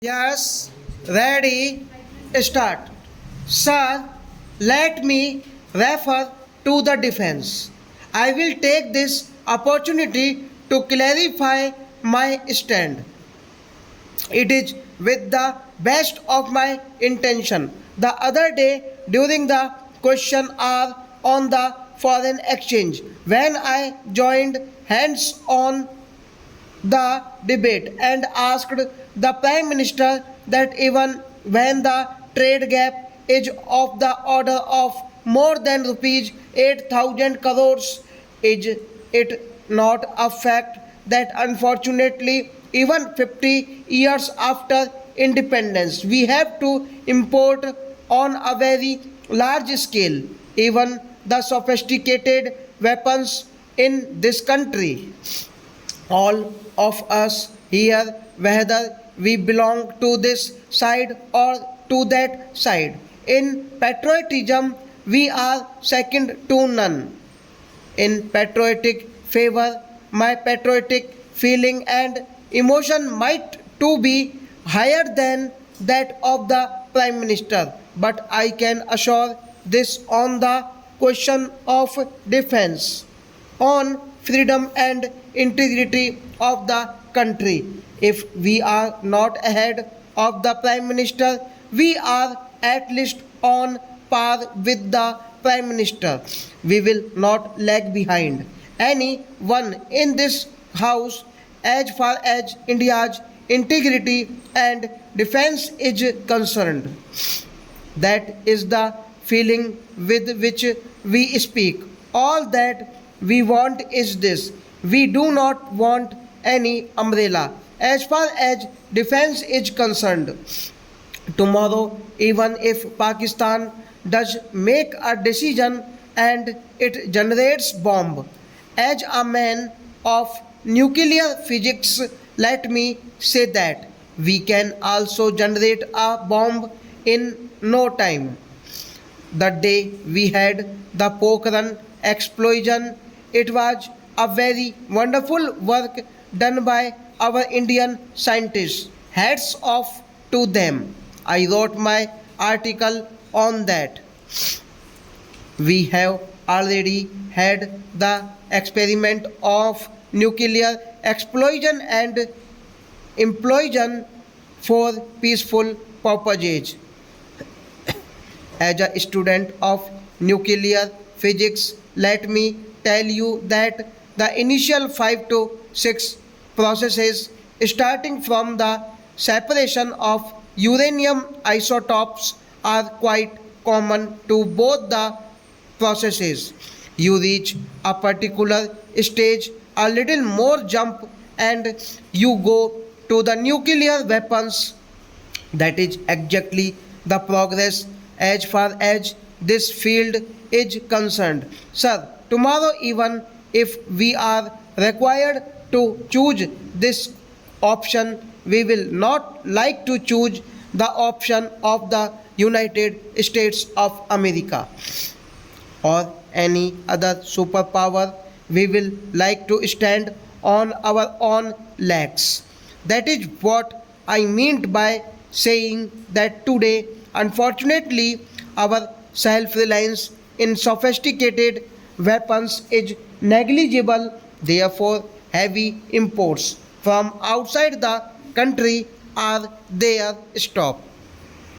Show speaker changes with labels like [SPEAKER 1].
[SPEAKER 1] Yes, ready, start. Sir, let me refer to the defense. I will take this opportunity to clarify my stand. It is with the best of my intention. The other day, during the question hour on the foreign exchange, when I joined hands on the debate and asked the Prime Minister that even when the trade gap is of the order of more than rupees 8,000 crores, is it not a fact that unfortunately even 50 years after independence we have to import on a very large scale even the sophisticated weapons in this country? All of us here, whether we belong to this side or to that side. In patriotism, we are second to none. In patriotic favor, my patriotic feeling and emotion might too be higher than that of the Prime Minister. But I can assure this on the question of defense, on freedom and integrity of the country. If we are not ahead of the Prime Minister, we are at least on par with the Prime Minister. We will not lag behind anyone in this House as far as India's integrity and defense is concerned. That is the feeling with which we speak. All that we want is this: we do not want any umbrella. As far as defense is concerned, tomorrow, even if Pakistan does make a decision and it generates bomb, as a man of nuclear physics, let me say that we can also generate a bomb in no time. The day we had the Pokhran explosion, it was a very wonderful work done by our Indian scientists. Hats off to them. I wrote my article on that. We have already had the experiment of nuclear explosion and implosion for peaceful purposes. As a student of nuclear physics, let me tell you that the initial 5 to 6 processes starting from the separation of uranium isotopes are quite common to both the processes. You reach a particular stage, a little more jump, and you go to the nuclear weapons. That is exactly the progress as far as this field is concerned. Sir, tomorrow, even if we are required to choose this option, we will not like to choose the option of the United States of America or any other superpower. We will like to stand on our own legs. That is what I meant by saying that today, unfortunately, our self reliance in sophisticated weapons is negligible, therefore, heavy imports from outside the country are there stop.